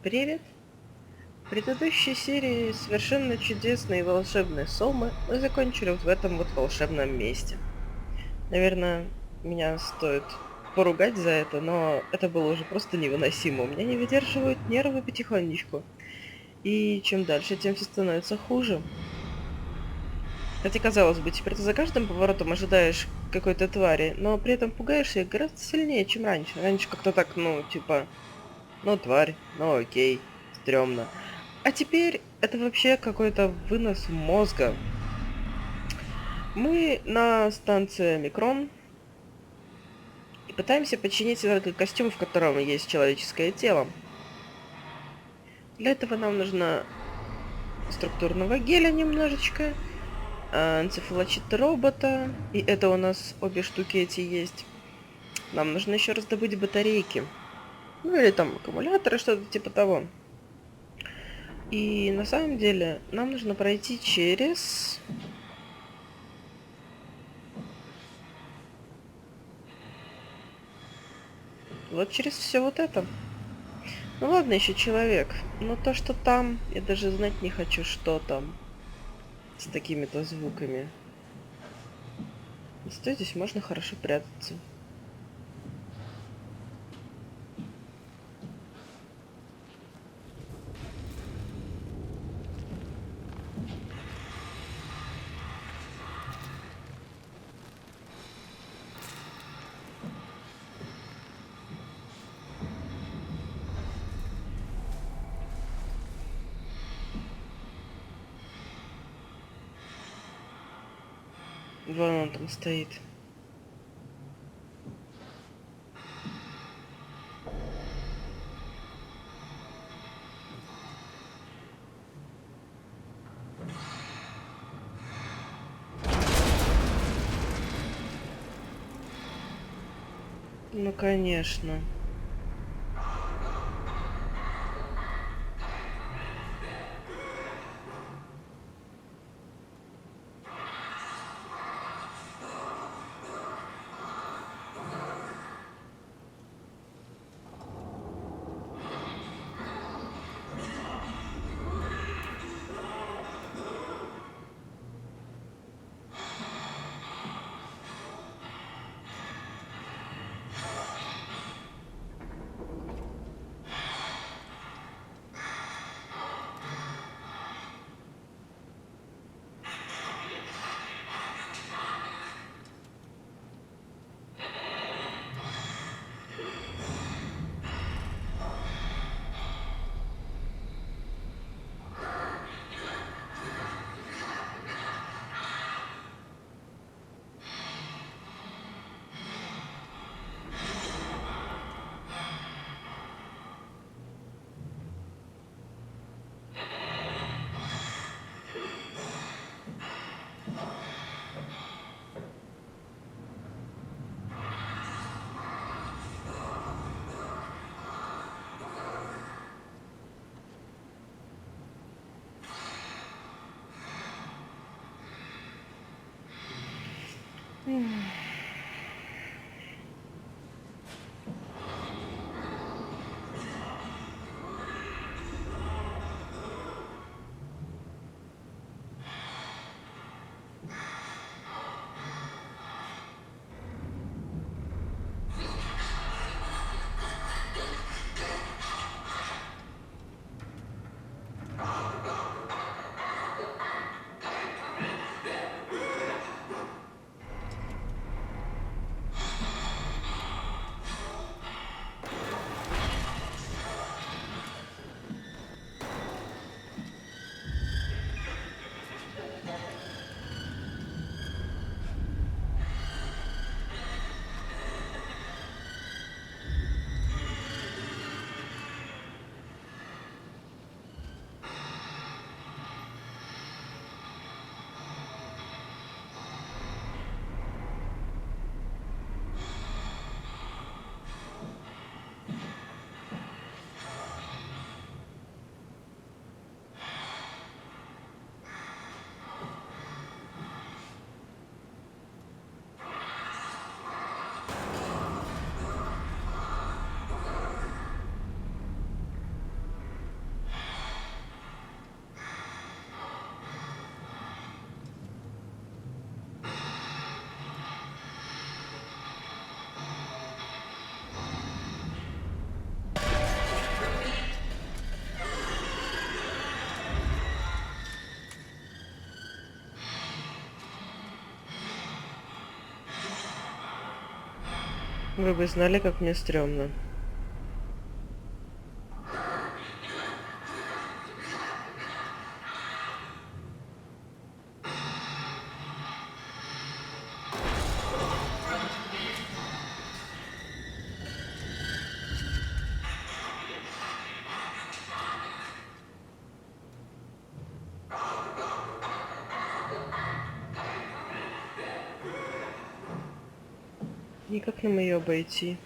Привет! В предыдущей серии совершенно чудесной и волшебной Сомы мы закончили вот в этом вот волшебном месте. Наверное, меня стоит поругать за это, но это было уже просто невыносимо. У меня не выдерживают нервы потихонечку. И чем дальше, тем все становится хуже. Хотя, казалось бы, теперь ты за каждым поворотом ожидаешь какой-то твари, но при этом пугаешься их гораздо сильнее, чем раньше. Раньше как-то так, ну, типа, ну, тварь, ну, окей, стрёмно. А теперь это вообще какой-то вынос мозга. Мы на станции Микрон и пытаемся починить этот костюм, в котором есть человеческое тело. Для этого нам нужно структурного геля немножечко, энцефалочита робота, и это у нас обе штуки эти есть. Нам нужно еще раздобыть батарейки. Ну или там аккумуляторы, что-то типа того. И на самом деле нам нужно пройти через... Вот через все вот это. Ну ладно, еще человек. Но то, что там, я даже знать не хочу, что там. С такими-то звуками. Зато здесь можно хорошо прятаться. Вон он там стоит. Ну, конечно. Вы бы знали, как мне стрёмно. И как нам ее обойти?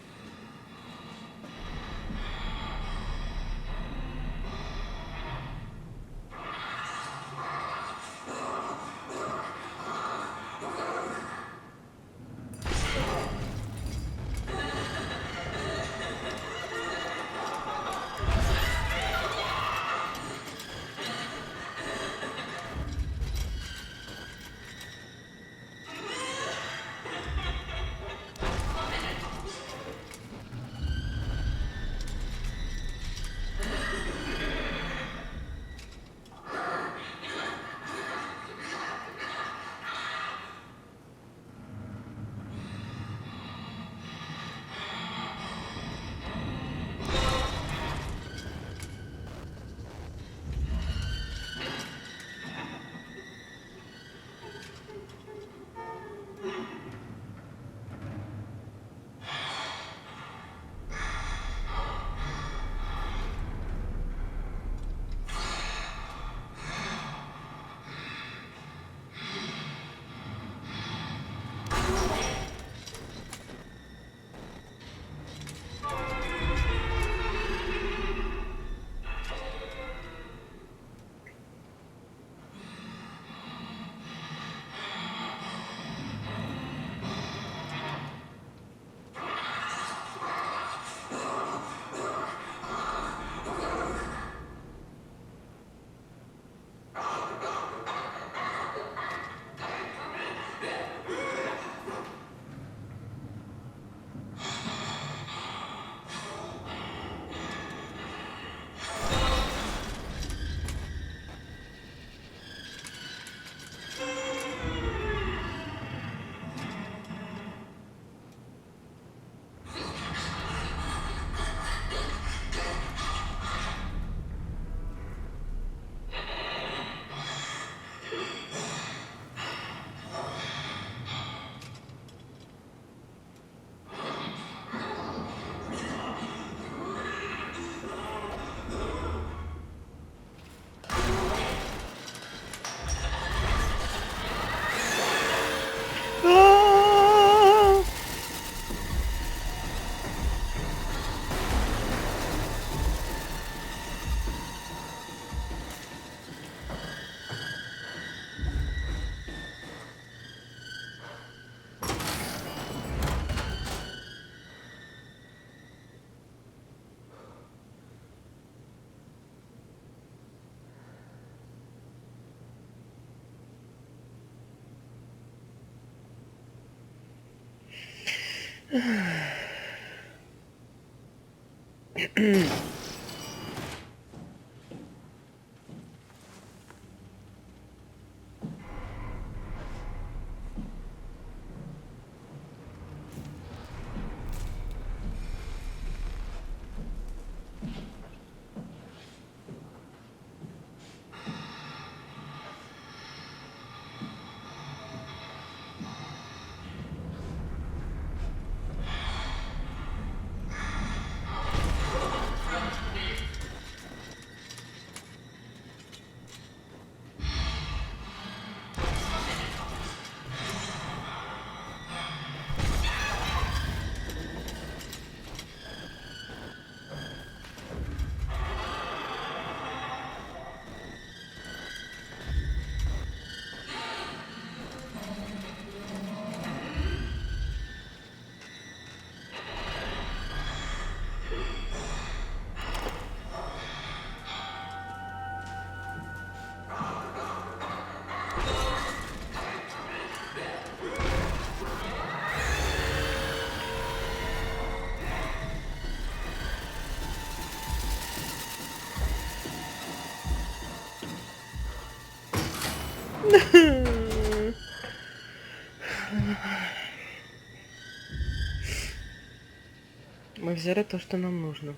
взяли то, что нам нужно.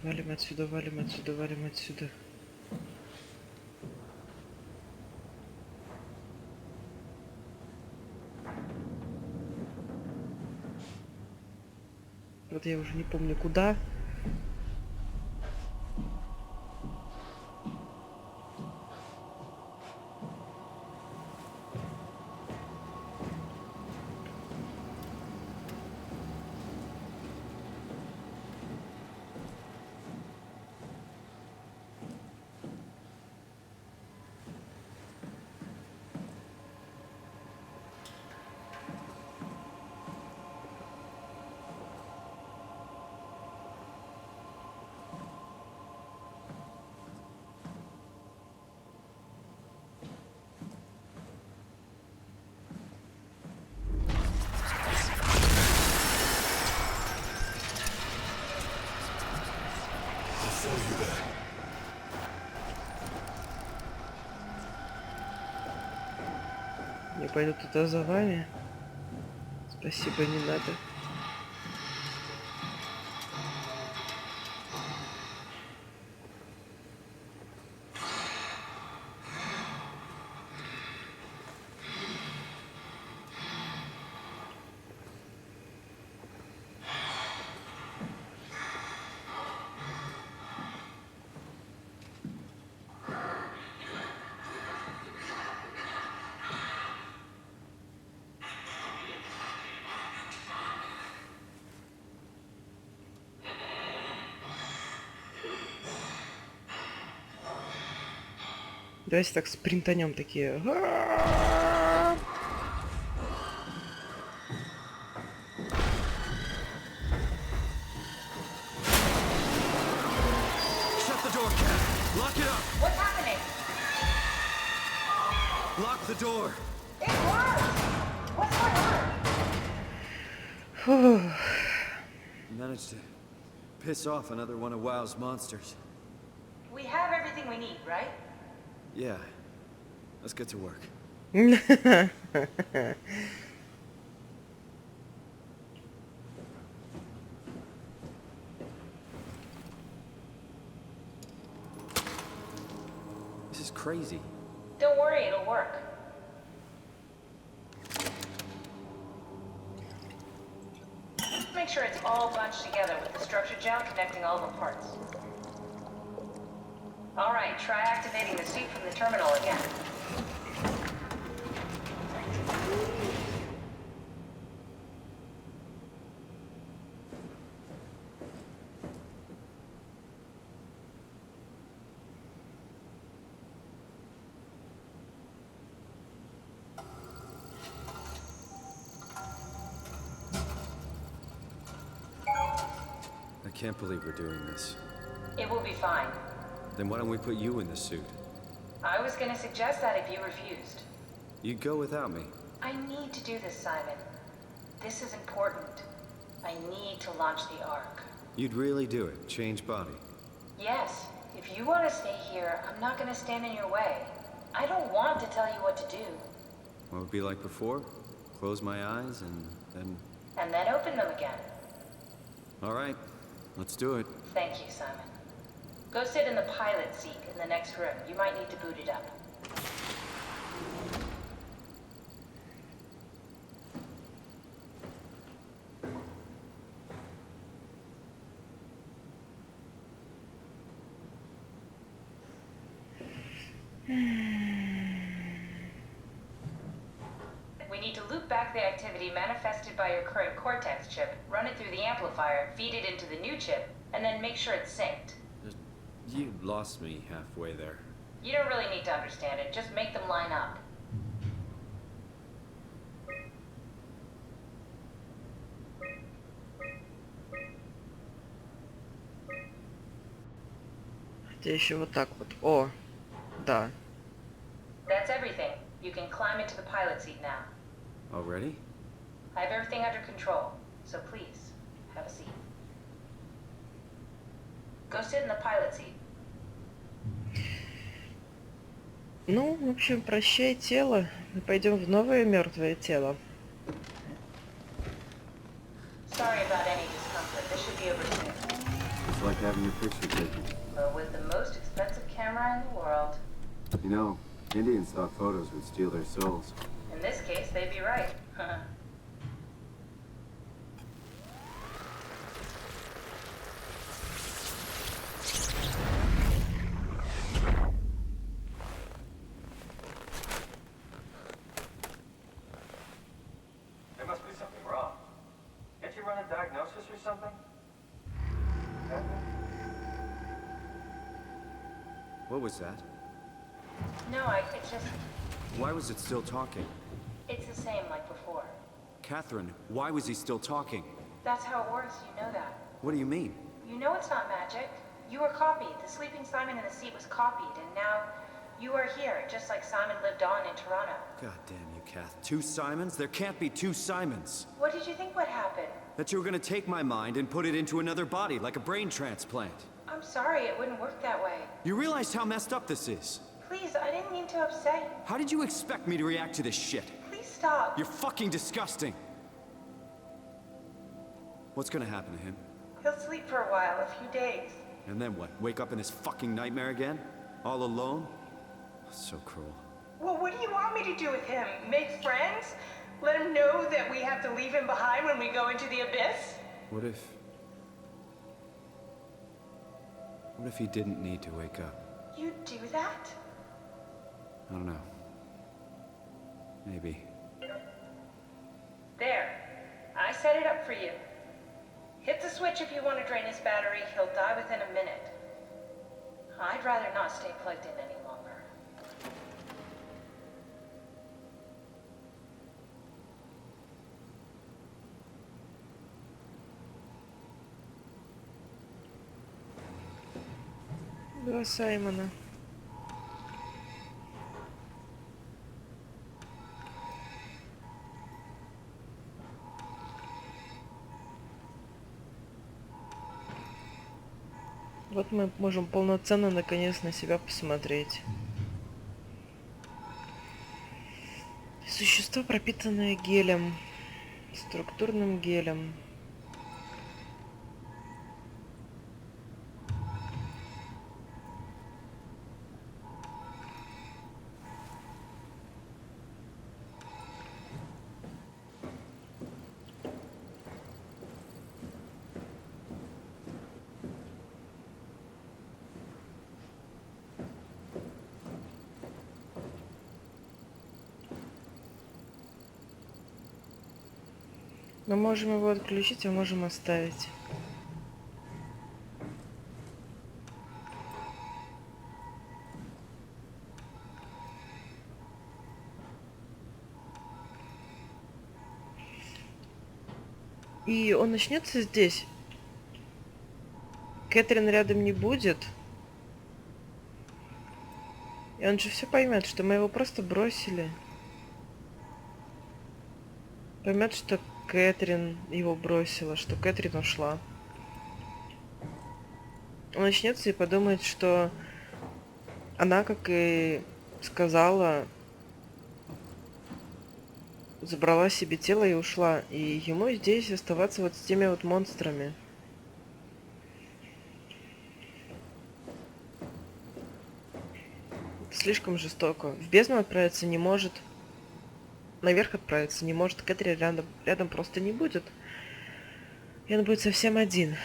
Валим отсюда, валим отсюда, валим отсюда. Вот я уже не помню куда. Я пойду туда за вами. Спасибо, не надо. Давайте так спринтанем такие. Shut the door, Cat. Lock it up. What's happening? Lock the door. It worked! What's going on? Managed to piss off another one of WoW's monsters. We have everything we need, right? Yeah. Let's get to work. This is crazy. Don't worry, it'll work. Make sure it's all bunched together with the structure gel connecting all the parts. All right, try activating the suit from the terminal again. I can't believe we're doing this. It will be fine. Then why don't we put you in the suit? I was gonna suggest that if you refused. You'd go without me. I need to do this, Simon. This is important. I need to launch the Ark. You'd really do it. Change body. Yes, if you want to stay here, I'm not going to stand in your way. I don't want to tell you what to do. What would it be like before? Close my eyes and then... And then open them again. All right. Let's do it. Thank you, Simon. Go sit in the pilot seat in the next room. You might need to boot it up. We need to loop back the activity manifested by your current Cortex chip, run it through the amplifier, feed it into the new chip, and then make sure it's synced. You lost me halfway there. You don't really need to understand it, just make them line up. Хотя еще вот так вот. О, да. That's everything. You can climb into the pilot seat now. Already? I have everything under control, so please, have a seat. Go sit in the pilot seat. Ну, в общем, прощай тело. Мы пойдем в новое мертвое тело. Sorry about any discomfort. This should be over soon. It's like having your picture taken. But with the most expensive camera in the world. You know, Indian stock photos would steal their souls. In this case, they'd be right. There must be something wrong. Can't you run a diagnosis or something? What was that? No, it's just... Why was it still talking? It's the same like before. Catherine, why was he still talking? That's how it works, you know that. What do you mean? You know it's not magic. You were copied. The sleeping Simon in the seat was copied, and now you are here, just like Simon lived on in Toronto. God damn you, Kath. 2 Simons? There can't be 2 Simons. What did you think would happen? That you were gonna take my mind and put it into another body, like a brain transplant. I'm sorry, it wouldn't work that way. You realize how messed up this is? Please, I didn't mean to upset you. How did you expect me to react to this shit? Please stop. You're fucking disgusting. What's gonna happen to him? He'll sleep for a while, a few days. And then what? Wake up in this fucking nightmare again? All alone? So cruel. Well, what do you want me to do with him? Make friends? Let him know that we have to leave him behind when we go into the abyss? What if he didn't need to wake up? You'd do that? I don't know. Maybe. There. I set it up for you. Hit the switch if you want to drain his battery. He'll die within a minute. I'd rather not stay plugged in any longer. Два Саймона. Вот мы можем полноценно наконец на себя посмотреть. Существо, пропитанное гелем, структурным гелем. Мы можем его отключить, а можем оставить. И он начнется здесь. Кэтрин рядом не будет. И он же все поймет, что мы его просто бросили. Поймет, что Кэтрин его бросила, что Кэтрин ушла. Он начнется и подумает, что она, как и сказала, забрала себе тело и ушла. И ему здесь оставаться вот с теми вот монстрами. Слишком жестоко. В бездну отправиться не может. Наверх отправиться не может. Кэтрин рядом просто не будет. И он будет совсем один.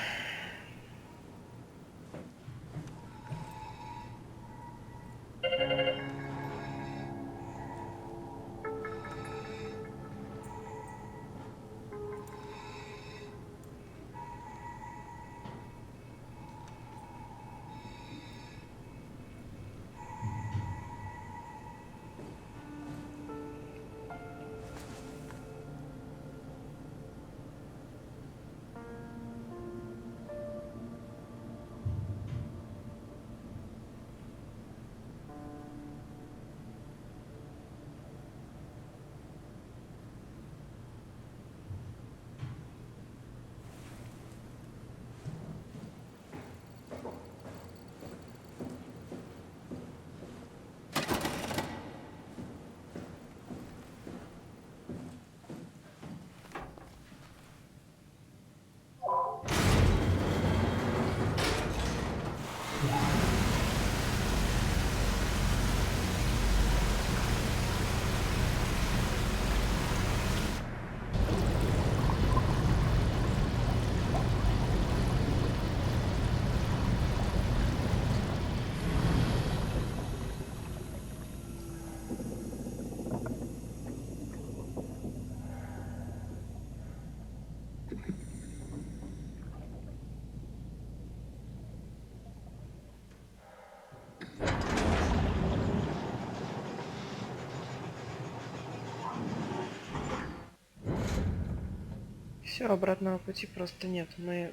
Все, обратного пути просто нет. Мы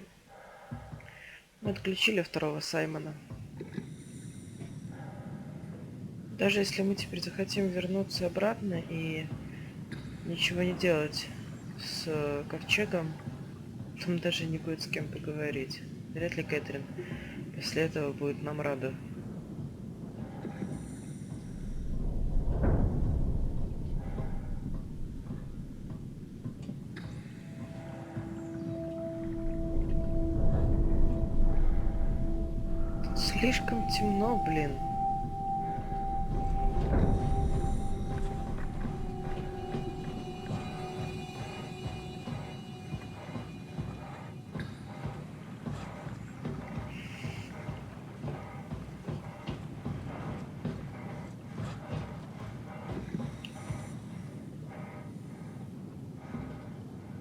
отключили второго Саймона. Даже если мы теперь захотим вернуться обратно и ничего не делать с ковчегом, там даже не будет с кем поговорить. Вряд ли Кэтрин после этого будет нам рада. Тут слишком темно, блин.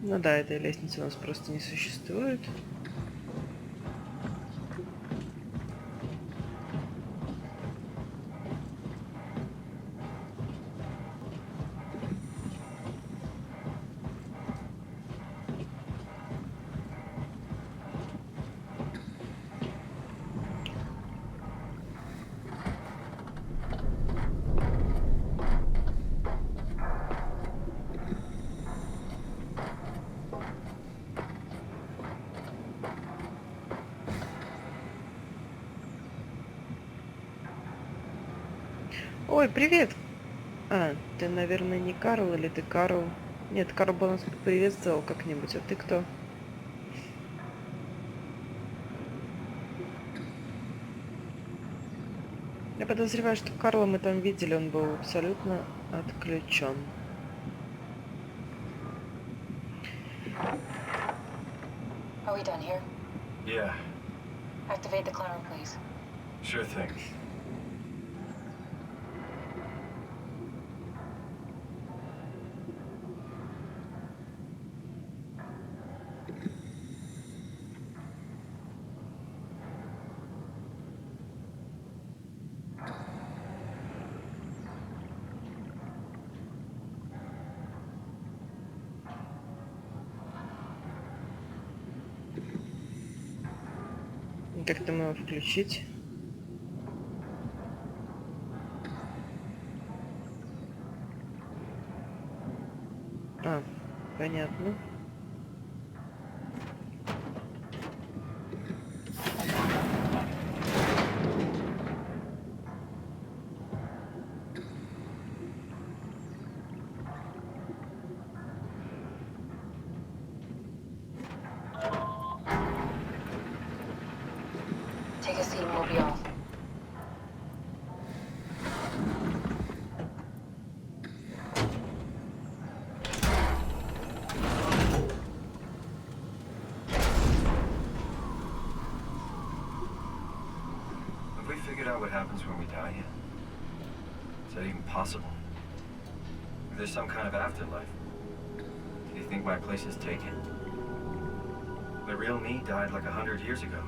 Ну да, этой лестницы у нас просто не существует. Ой, привет! А, ты, наверное, не Карл, или ты Карл? Нет, Карл бы нас приветствовал как-нибудь, а ты кто? Я подозреваю, что Карла мы там видели, он был абсолютно отключен. Are we done here? Yeah, Activate the climber, please. sure thing. Как там его включить? А, понятно. Take a seat and we'll be off. Have we figured out what happens when we die yet? Is that even possible? If there's some kind of afterlife, do you think my place is taken? The real me died like 100 years ago.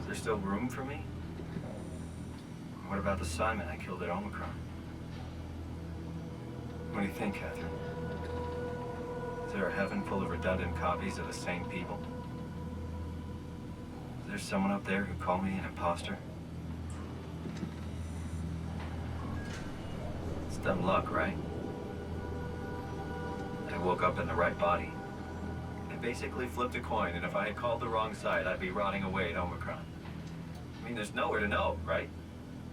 Is there still room for me? What about the Simon I killed at Omicron? What do you think, Catherine? Is there a heaven full of redundant copies of the same people? Is there someone up there who called me an imposter? It's dumb luck, right? I woke up in the right body. I basically flipped a coin, and if I had called the wrong side, I'd be rotting away at Omicron. I mean, there's nowhere to know, right?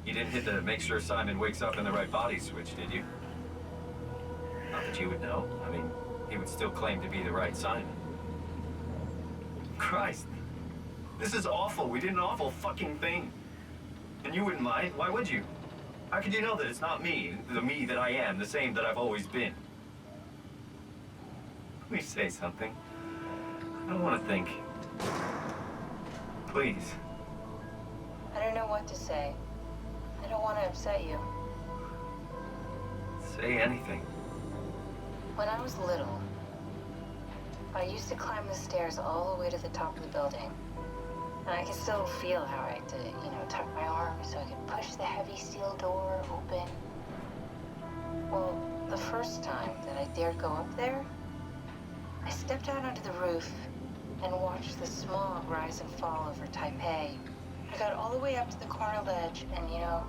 You didn't hit the make sure Simon wakes up in the right body switch, did you? Not that you would know. I mean, he would still claim to be the right Simon. Christ. This is awful. We did an awful fucking thing. And you wouldn't mind. Why would you? How could you know that it's not me, the me that I am, the same that I've always been? Please say something. I don't want to think. Please. I don't know what to say. I don't want to upset you. Say anything. When I was little, I used to climb the stairs all the way to the top of the building. And I can still feel how I had to, tuck my arm so I could push the heavy steel door open. Well, the first time that I dared go up there, I stepped out onto the roof and watched the smog rise and fall over Taipei. I got all the way up to the corner ledge, and you know,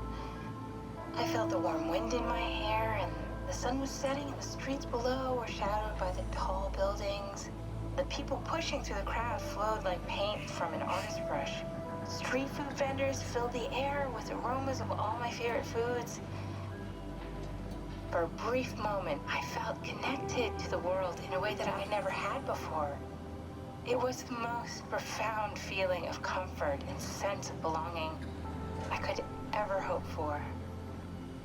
I felt the warm wind in my hair, and the sun was setting, and the streets below were shadowed by the tall buildings. The people pushing through the crowd flowed like paint from an artist's brush. Street food vendors filled the air with aromas of all my favorite foods. For a brief moment, I felt connected to the world in a way that I had never had before. It was the most profound feeling of comfort and sense of belonging I could ever hope for.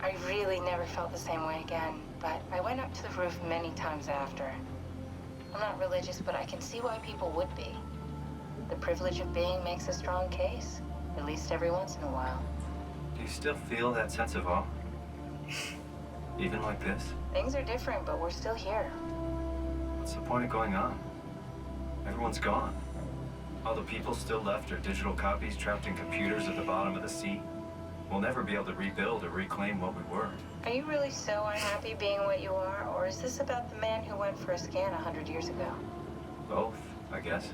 I really never felt the same way again, but I went up to the roof many times after. I'm not religious, but I can see why people would be. The privilege of being makes a strong case, at least every once in a while. Do you still feel that sense of awe? Even like this? Things are different, but we're still here. What's the point of going on? Everyone's gone. All the people still left are digital copies trapped in computers at the bottom of the sea. We'll never be able to rebuild or reclaim what we were. Are you really so unhappy being what you are, or is this about the man who went for a scan 100 years ago? Both, I guess.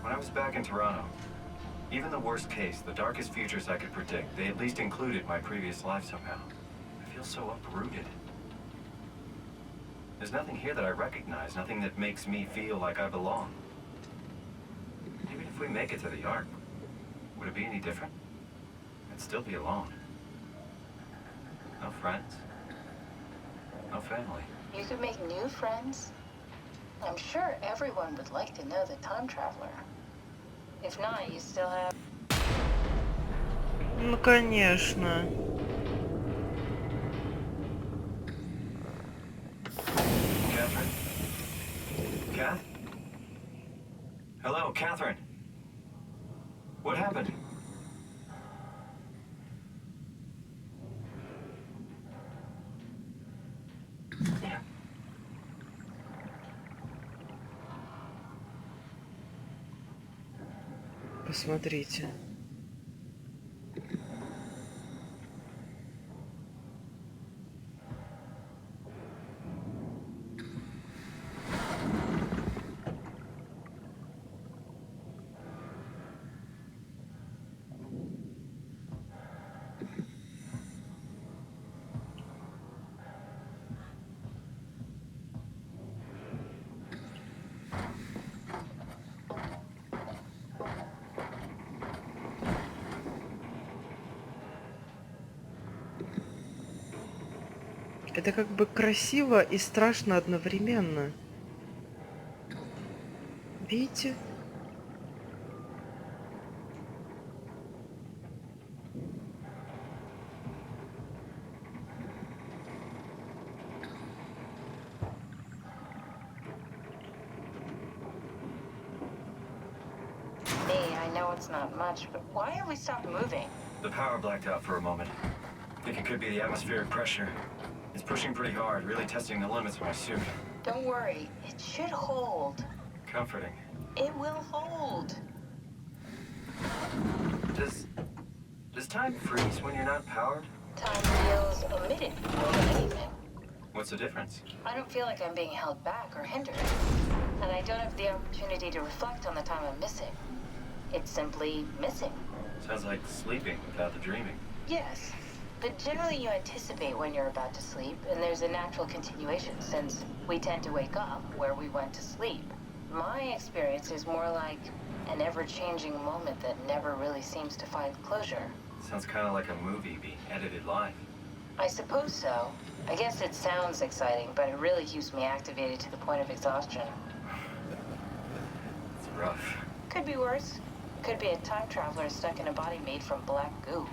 When I was back in Toronto, even the worst case, the darkest futures I could predict, they at least included my previous life somehow. I feel so uprooted. There's nothing here that I recognize, nothing that makes me feel like I belong. Even if we make it to the Ark, would it be any different? I'd still be alone. No friends. No family. You could make new friends. I'm sure everyone would like to know the time traveler. If not, you still have... Ну, конечно. Catherine? Kath? Hello, Catherine. What happened? Посмотрите. Это как бы красиво и страшно одновременно. Видите? Me, I know it's not much, but why have we stopped moving? The power blacked out for a moment. Think it could be the atmospheric pressure. It's pushing pretty hard, really testing the limits of my suit. Don't worry, it should hold. Comforting. It will hold. Does time freeze when you're not powered? Time feels omitted more than anything. What's the difference? I don't feel like I'm being held back or hindered. And I don't have the opportunity to reflect on the time I'm missing. It's simply missing. Sounds like sleeping without the dreaming. Yes. But generally you anticipate when you're about to sleep, and there's a natural continuation since we tend to wake up where we went to sleep. My experience is more like an ever-changing moment that never really seems to find closure. Sounds kind of like a movie being edited live. I suppose so. I guess it sounds exciting, but it really keeps me activated to the point of exhaustion. It's rough. Could be worse. Could be a time traveler stuck in a body made from black goo.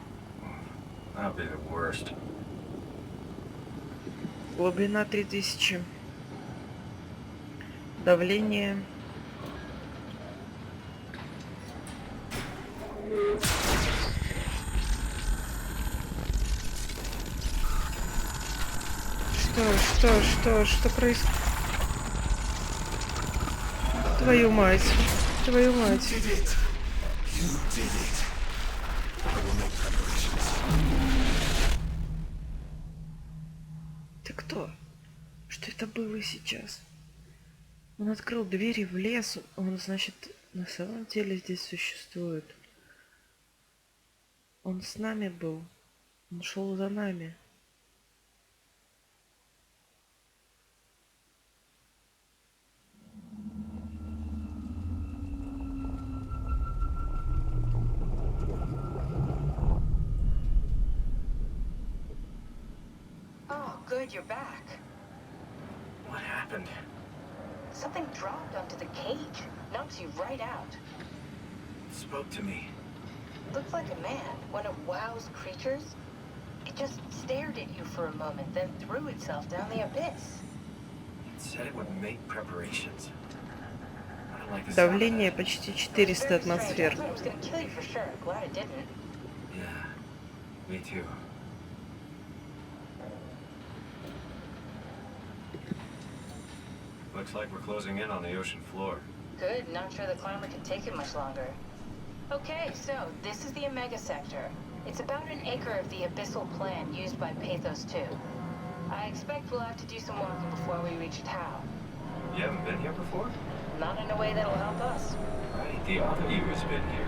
That would be the worst. Глубина 3000. Давление. Что происходит? Твою мать. Твою мать. Ты кто? Что это было сейчас? Он открыл двери в лес. Он, значит, на самом деле здесь существует. Он с нами был. Он шел за нами. Oh, good, you're back. What happened? Something dropped onto the cage. Knocks you right out. Spoke to me. Looked like a man, one of WoW's creatures. It just stared at you for a moment, then threw itself down the abyss. It said it would make preparations. I don't like the sound of Давление that. почти It was 400 very strange. I атмосфер. thought it was gonna kill you for sure. Glad it didn't. Yeah, me too. Looks like we're closing in on the ocean floor. Good, not sure the climber can take it much longer. Okay, so this is the Omega Sector. It's about an acre of the abyssal plan used by Pathos 2. I expect we'll have to do some walking before we reach Tau. You haven't been here before? Not in a way that'll help us. Right, the other you has been here.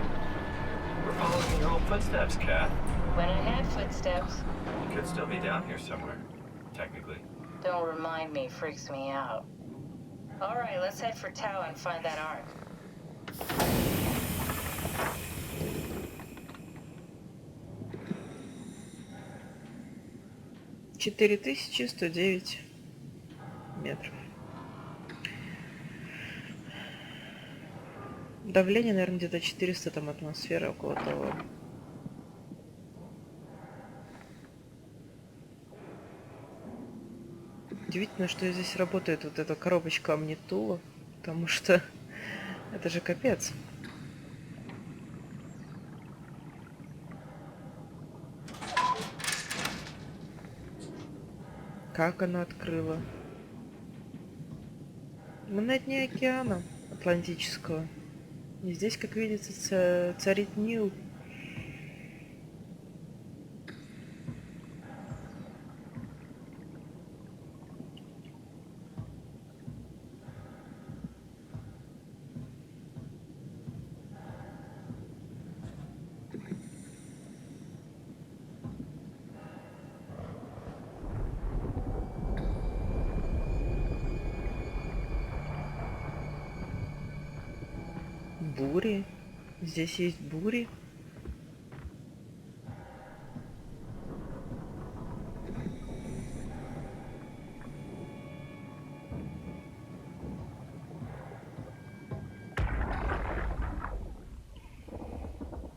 We're following in your old footsteps, Kat. When I had footsteps, You could still be down here somewhere, technically. don't remind me, freaks me out. Alright, let's head for Tau and find that ark. — 4109 метров. Давление, наверное, где-то 400 там атмосфера, около того. Удивительно, что здесь работает вот эта коробочка амнитула, потому что это же капец. Как она открыла? Мы на дне океана Атлантического. И здесь, как видится, царит Нил. Бури. Здесь есть бури.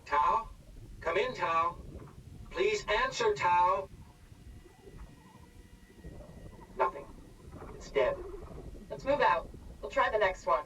Tao? Come in, Tao. Please answer, Tao. Nothing. It's dead. Let's move out. We'll try the next one.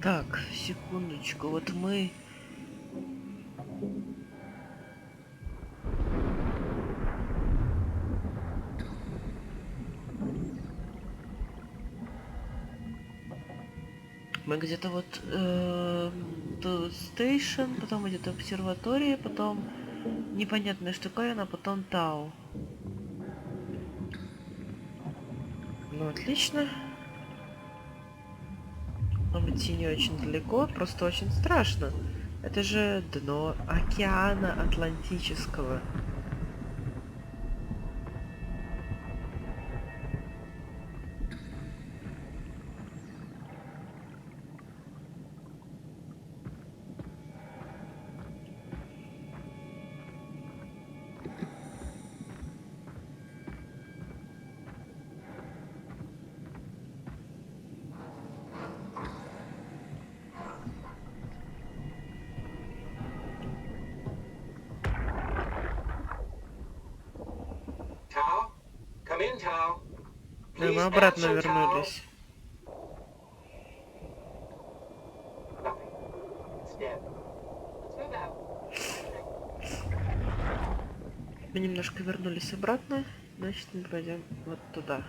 Так, секундочку, вот мы... Мы где-то вот тут стейшн, потом где-то обсерватория, потом непонятная штуковина, потом Тау. Ну, отлично. Но идти не очень далеко, просто очень страшно. Это же дно океана Атлантического. Tao? Come in, Tao. Да, мы Please обратно answer, Tao. вернулись. Nothing. It's dead. Let's move out. Мы немножко вернулись обратно, значит мы пойдем вот туда.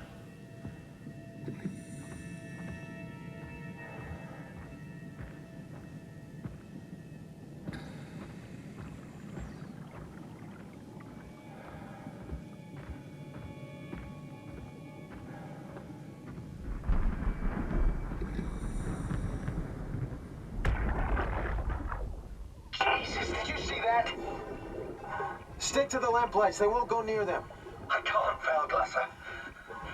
Jesus, did you see that? Stick to the lamplights. They won't go near them. I can't, Valglasser.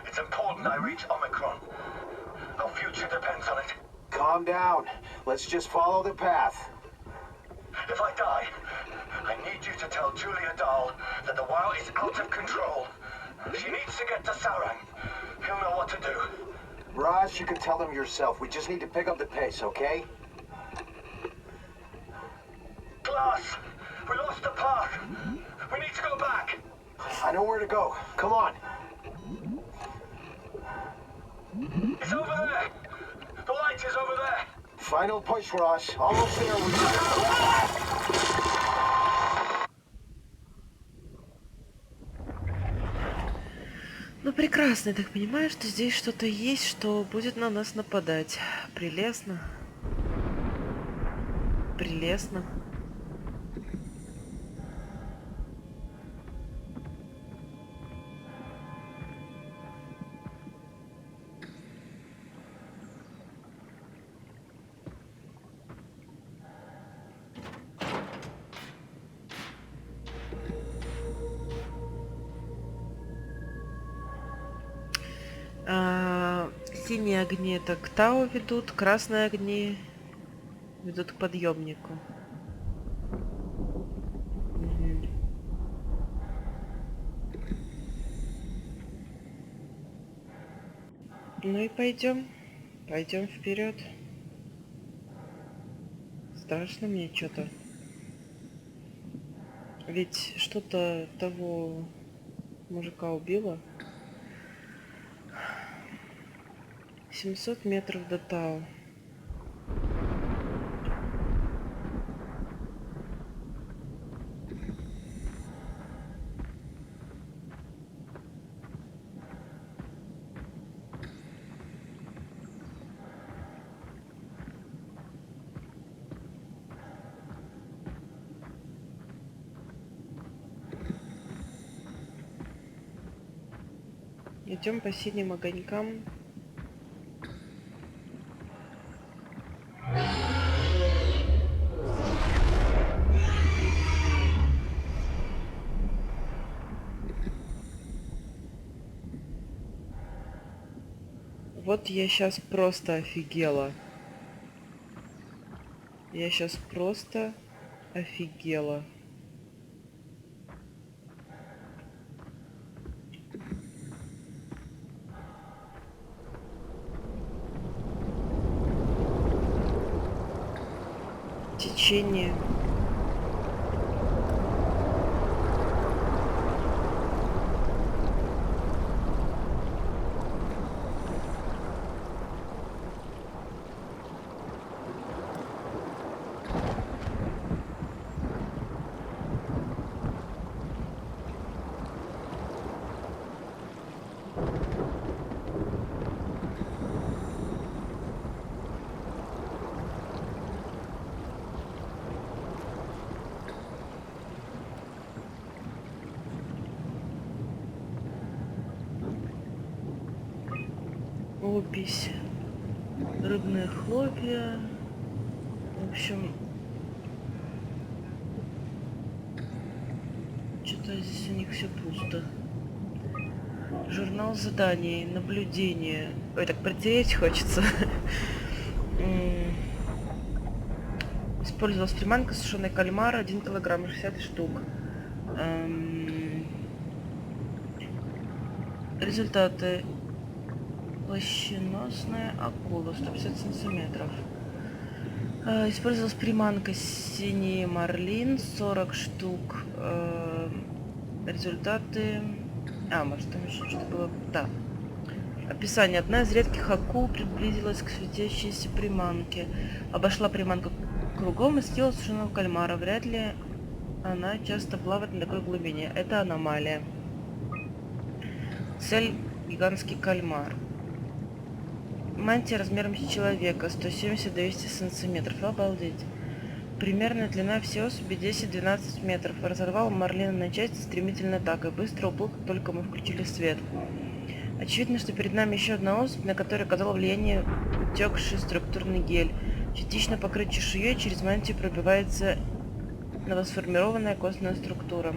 It's important I reach Omicron. Our future depends on it. Calm down. Let's just follow the path. If I die, I need you to tell Julia Dahl that the WoW is out of control. She needs to get to Sarang. He'll know what to do. Raj, you can tell them yourself. We just need to pick up the pace, okay? Glass! We lost the path! We need to go back! I know where to go. Come on. It's over there! The light is over there! Final push, Raj. Almost there. Ну прекрасно, я так понимаю, что здесь что-то есть, что будет на нас нападать. Прелестно. Прелестно. Синие огни это к Тау ведут, красные огни ведут к подъемнику. Мгм. Ну и пойдем. Пойдем вперед. Страшно мне что-то. Ведь что-то того мужика убило. 700 метров до Тау. Идем по синим огонькам. Вот я сейчас просто офигела. Я сейчас просто офигела. Течение. Опись. Рыбные хлопья. В общем... Что-то здесь у них все пусто. Журнал заданий, наблюдение. Ой, так протереть хочется. Использовалась приманка, сушеный кальмар, 1 килограмм, 60 штук. Результаты. Плащеносная акула, 150 сантиметров. Использовалась приманка синий марлин, 40 штук. Результаты... может там еще что-то было... Да. Описание. Одна из редких акул приблизилась к светящейся приманке. Обошла приманку кругом и съела сушеного кальмара. Вряд ли она часто плавает на такой глубине. Это аномалия. Цель — гигантский кальмар. Мантия размером с человека, 170-200 сантиметров. Обалдеть. Примерная длина всей особи 10-12 метров. Разорвал марлина на части стремительно так и быстро уплыл, как только мы включили свет. Очевидно, что перед нами еще одна особь, на которой оказало влияние утекший структурный гель. Частично покрыт чешуей, через мантию пробивается новосформированная костная структура.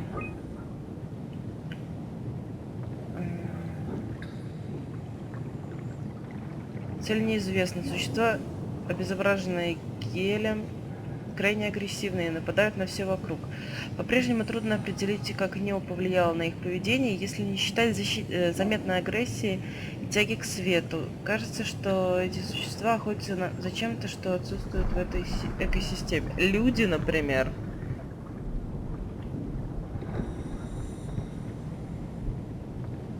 Цель неизвестна. Существа, обезображенные гелем, крайне агрессивные, нападают на все вокруг. По-прежнему трудно определить, как НИО повлияло на их поведение, если не считать заметной агрессии и тяги к свету. Кажется, что эти существа охотятся за чем-то, что отсутствует в этой экосистеме. Люди, например.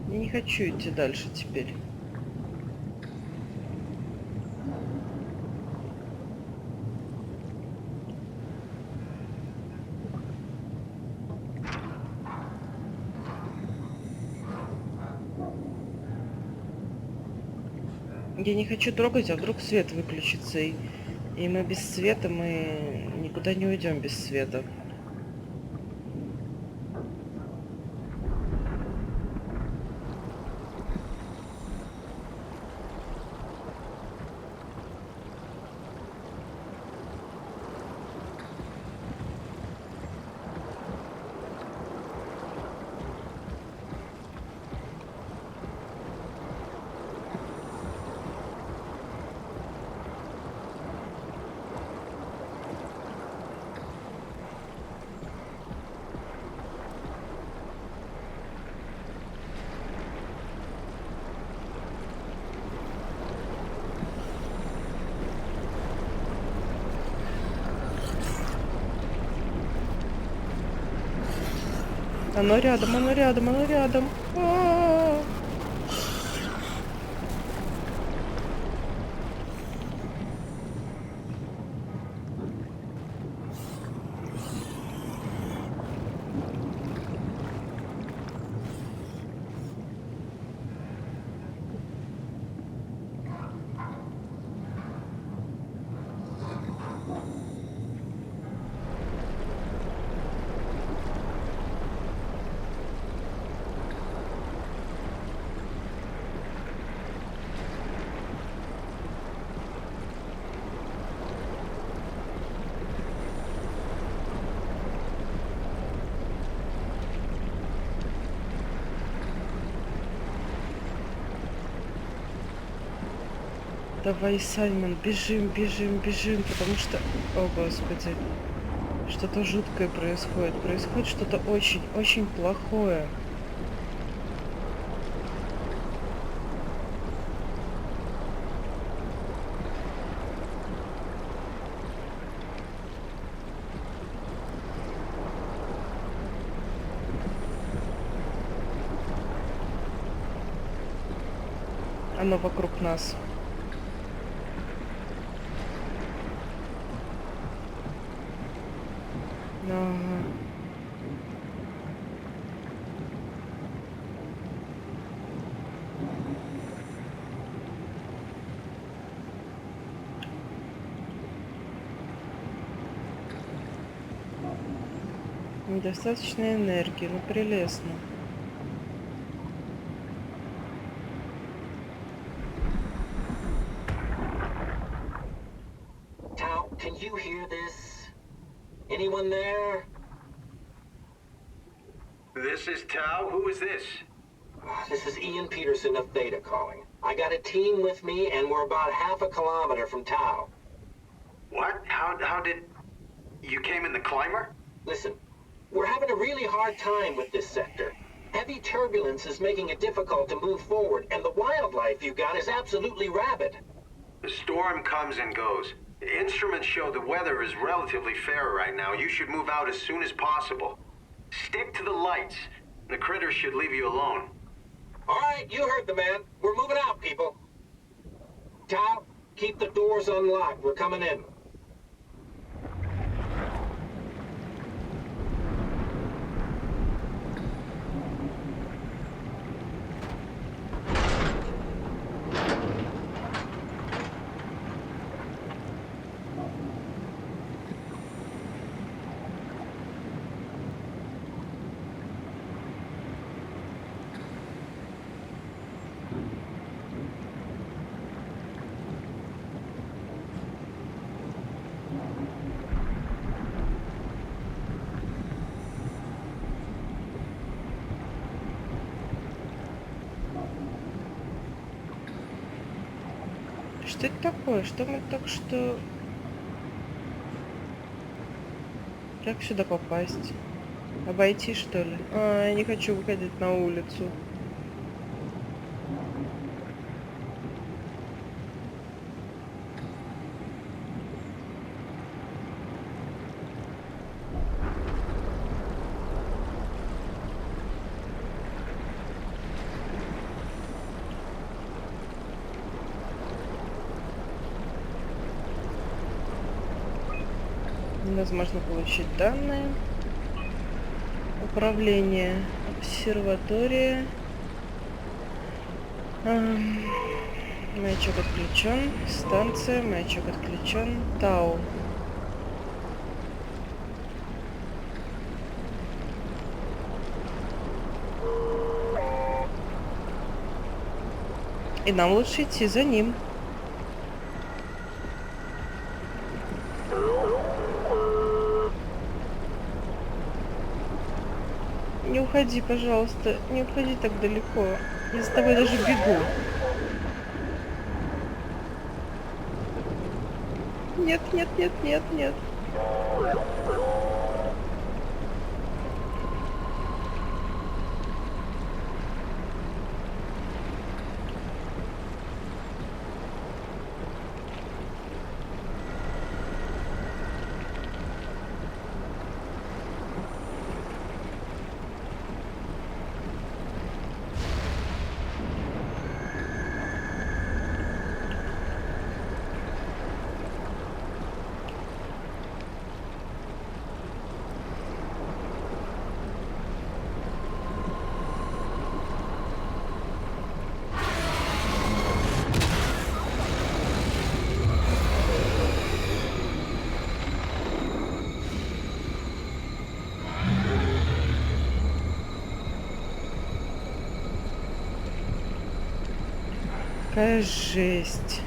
Я не хочу идти дальше теперь. Я не хочу трогать, а вдруг свет выключится, и мы без света, мы никуда не уйдем без света. Оно рядом, оно рядом, оно рядом. А-а-а. Давай, Саймон, бежим, бежим, бежим, потому что... О, Господи. Что-то жуткое происходит. Происходит что-то очень, очень плохое. Оно вокруг нас. Ага. Недостаточно энергии, ну прелестно. you hear this? Anyone there? This is Tau. Who is this? This is Ian Peterson of Theta calling. I got a team with me, and we're about half a kilometer from Tau. What? How did... You came in the climber? Listen, we're having a really hard time with this sector. Heavy turbulence is making it difficult to move forward, and the wildlife you got is absolutely rabid. The storm comes and goes. Instruments show the weather is relatively fair right now. You should move out as soon as possible. Stick to the lights. The critters should leave you alone. All right, you heard the man. We're moving out, people. Tau, keep the doors unlocked. We're coming in. Что это такое? Что мы только что... Как сюда попасть? Обойти, что ли? А, я не хочу выходить на улицу. Невозможно получить данные. Управление. Обсерватория. Маячок отключен. Станция. Маячок отключен. Тау. И нам лучше идти за ним. Не уходи, пожалуйста. Не уходи так далеко. Я за тобой даже бегу. Нет, нет, нет, нет, нет. Какая жесть.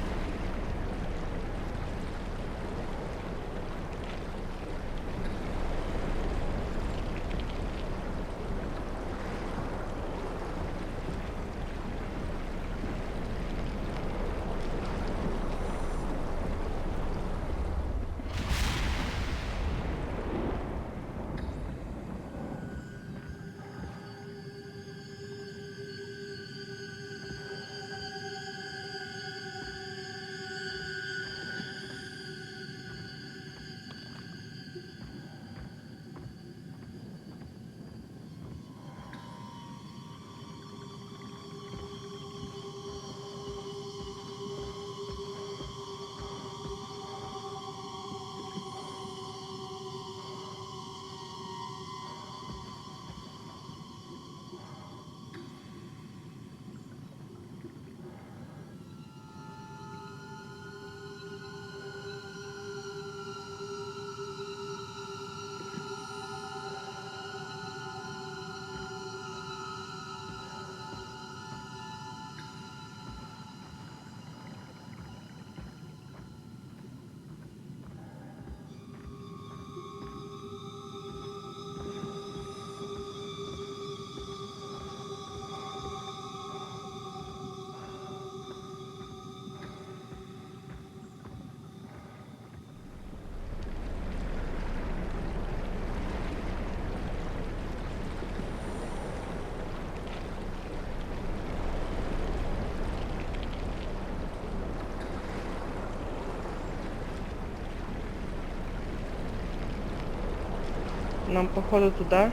нам походу туда.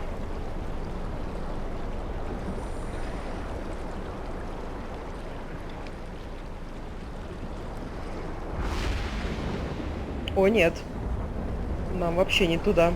О, нет. Нам вообще не туда.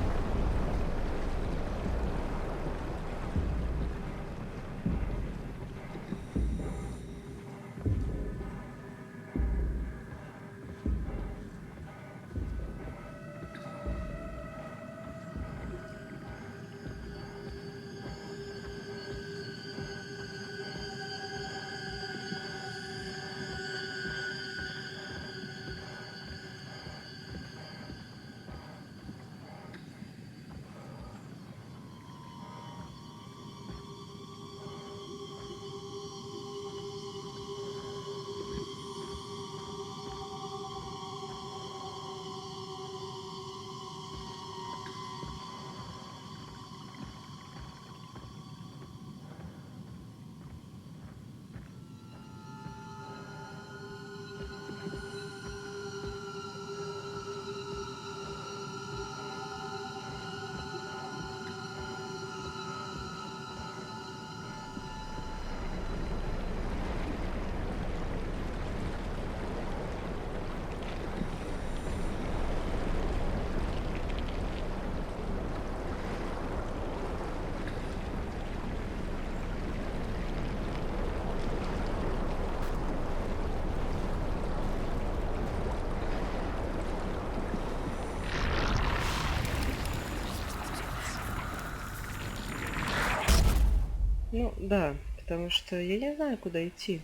Ну, да, потому что я не знаю, куда идти.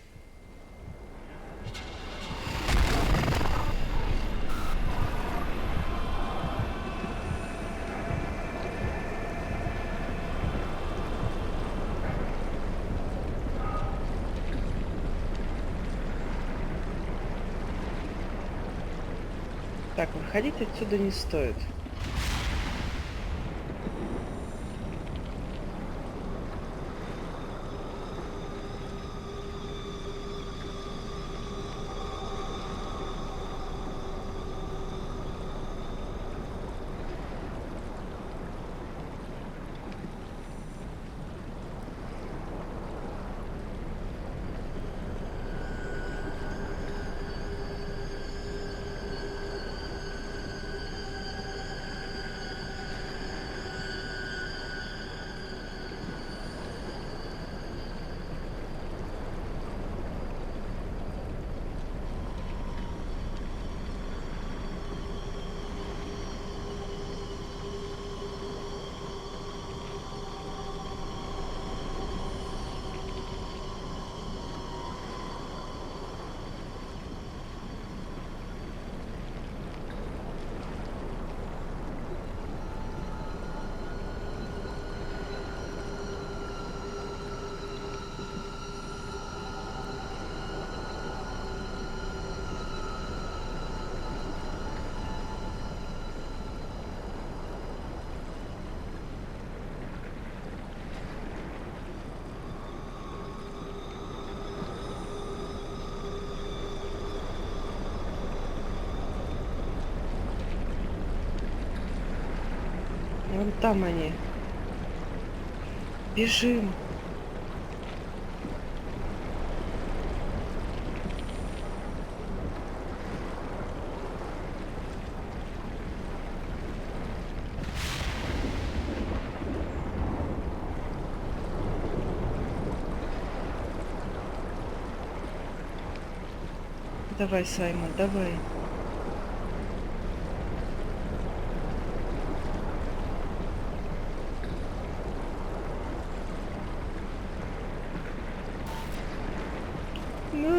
Так, выходить отсюда не стоит. Вон там они. Бежим. Давай, Саймон, давай. Ну.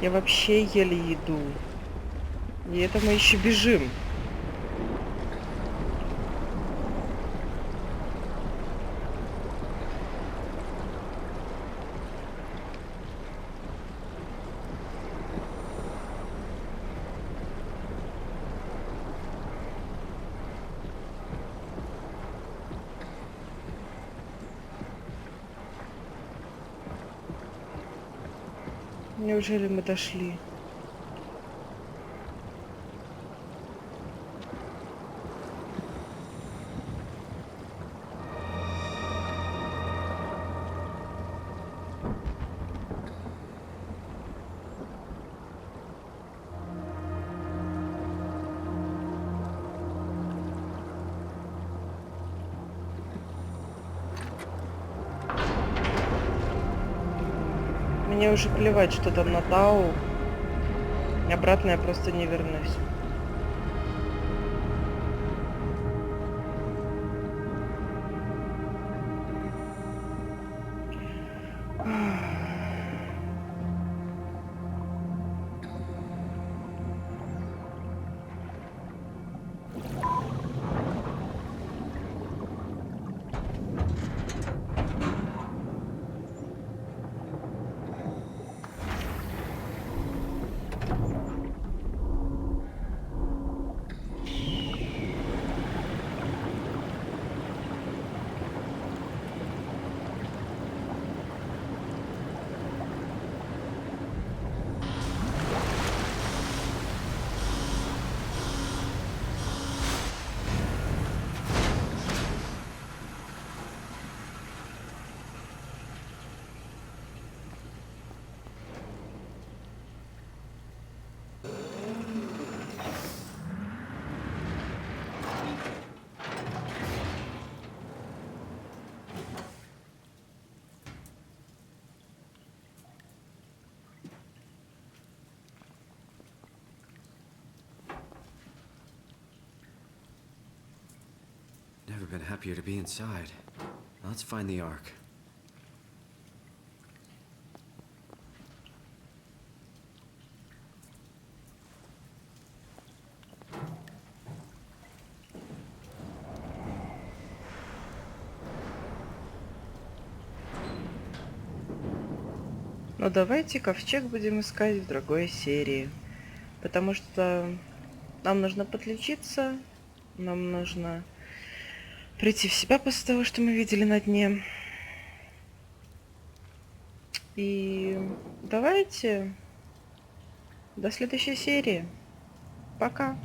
Я вообще еле иду. И это мы еще бежим. Неужели мы дошли? Мне уже плевать, что там на Тау. Обратно я просто не вернусь. Never been happier to be inside. Let's find the Ark. Но давайте ковчег будем искать в другой серии. Потому что нам нужно подлечиться, нам нужно прийти в себя после того, что мы видели на дне. И давайте до следующей серии. Пока.